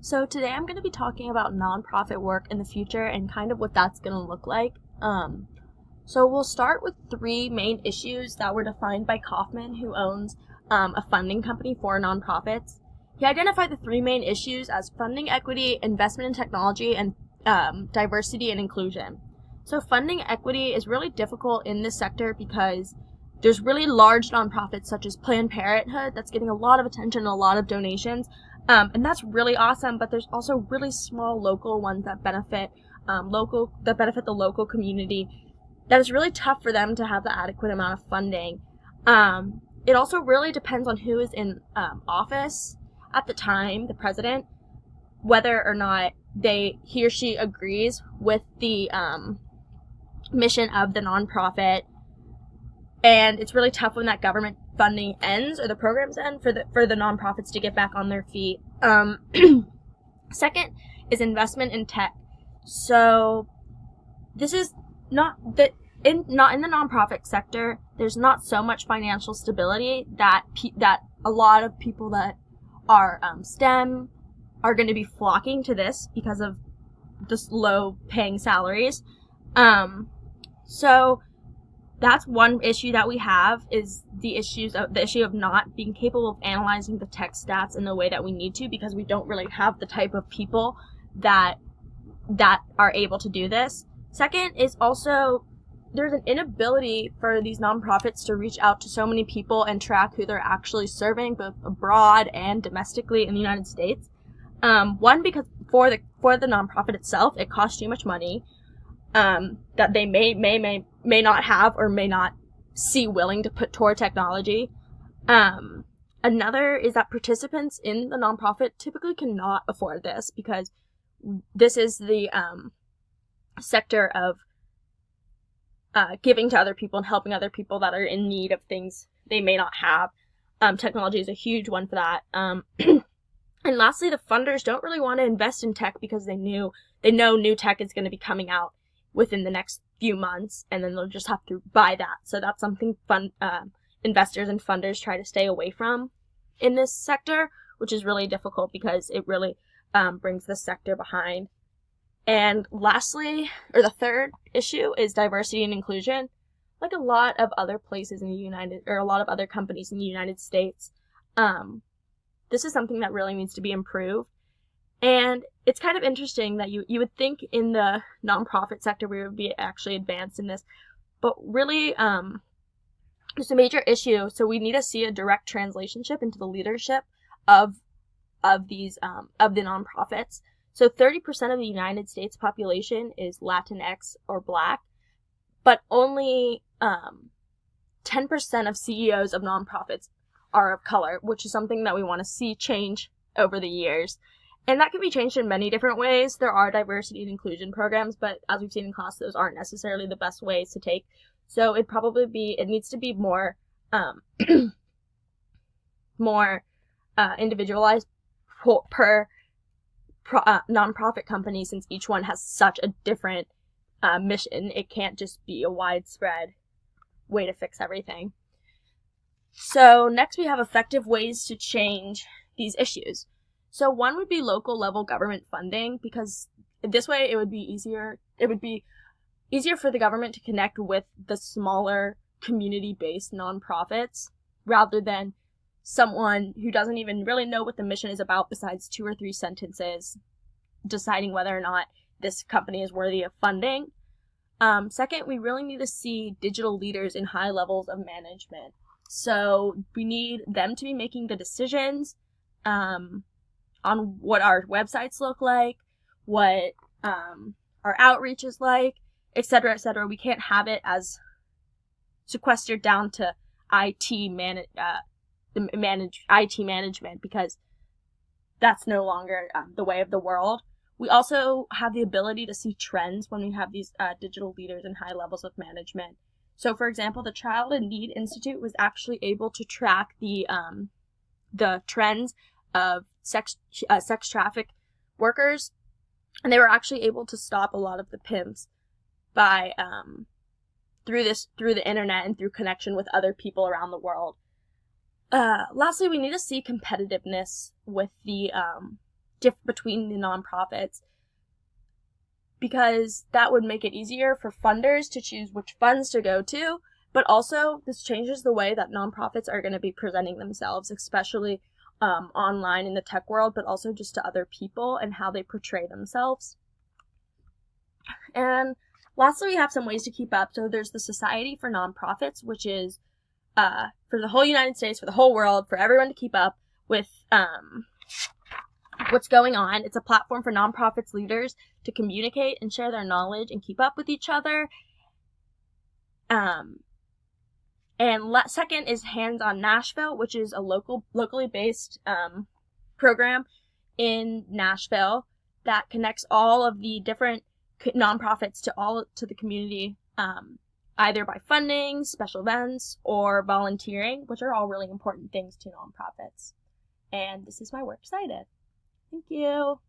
So today I'm going to be talking about nonprofit work in the future and kind of what that's going to look like. So we'll start with three main issues that were defined by Kauffman, who owns a funding company for nonprofits. He identified the three main issues as funding equity, investment in technology, and diversity and inclusion. So funding equity is really difficult in this sector because there's really large nonprofits such as Planned Parenthood that's getting a lot of attention and a lot of donations. And that's really awesome, but there's also really small local ones that benefit the local community. That is really tough for them to have the adequate amount of funding. It also really depends on who is in office at the time, the president, whether or not he or she agrees with the mission of the nonprofit. And it's really tough when that government funding ends or the programs end for the nonprofits to get back on their feet. Second is investment in tech. So this is not in the nonprofit sector. There's not so much financial stability that a lot of people that are STEM are going to be flocking to this because of just low paying salaries. So that's one issue that we have, is the issue of not being capable of analyzing the tech stats in the way that we need to, because we don't really have the type of people that are able to do this. Second is also there's an inability for these nonprofits to reach out to so many people and track who they're actually serving, both abroad and domestically in the United States. One, because for the nonprofit itself, it costs too much money that they may not have or may not see willing to put toward technology. Another is that participants in the nonprofit typically cannot afford this, because this is the sector of giving to other people and helping other people that are in need of things they may not have. Technology is a huge one for that. And lastly, the funders don't really want to invest in tech because they know new tech is going to be coming out within the next few months, and then they'll just have to buy that. So that's something investors and funders try to stay away from in this sector, which is really difficult because it really brings the sector behind. And lastly, or the third issue, is diversity and inclusion. Like a lot of other places in a lot of other companies in the United States, this is something that really needs to be improved. And it's kind of interesting that you would think in the nonprofit sector we would be actually advanced in this, but really it's a major issue. So we need to see a direct translationship into the leadership of the nonprofits. So 30% of the United States population is Latinx or Black, but only 10% of CEOs of nonprofits are of color, which is something that we want to see change over the years. And that can be changed in many different ways. There are diversity and inclusion programs, but as we've seen in class, those aren't necessarily the best ways to take. So it needs to be more individualized per nonprofit company, since each one has such a different mission. It can't just be a widespread way to fix everything. So next we have effective ways to change these issues. So one would be local level government funding, because this way it would be easier for the government to connect with the smaller community-based nonprofits rather than someone who doesn't even really know what the mission is about besides 2 or 3 sentences deciding whether or not this company is worthy of funding. Second, we really need to see digital leaders in high levels of management. So we need them to be making the decisions on what our websites look like, what our outreach is like, etc., etc. We can't have it as sequestered down to IT management, because that's no longer the way of the world. We also have the ability to see trends when we have these digital leaders in high levels of management. So, for example, the Child in Need Institute was actually able to track the trends of sex traffic workers, and they were actually able to stop a lot of the pimps by through the internet and through connection with other people around the world. Lastly, we need to see competitiveness with the between the nonprofits, because that would make it easier for funders to choose which funds to go to. But also, this changes the way that nonprofits are going to be presenting themselves, especially online in the tech world, but also just to other people and how they portray themselves. And lastly, we have some ways to keep up. So there's the Society for Nonprofits, which is for the whole United States, for the whole world, for everyone to keep up with what's going on. It's a platform for nonprofits leaders to communicate and share their knowledge and keep up with each other. Second is Hands on Nashville, which is a locally based program in Nashville that connects all of the different nonprofits to the community, either by funding, special events, or volunteering, which are all really important things to nonprofits. And this is my Works Cited. Thank you.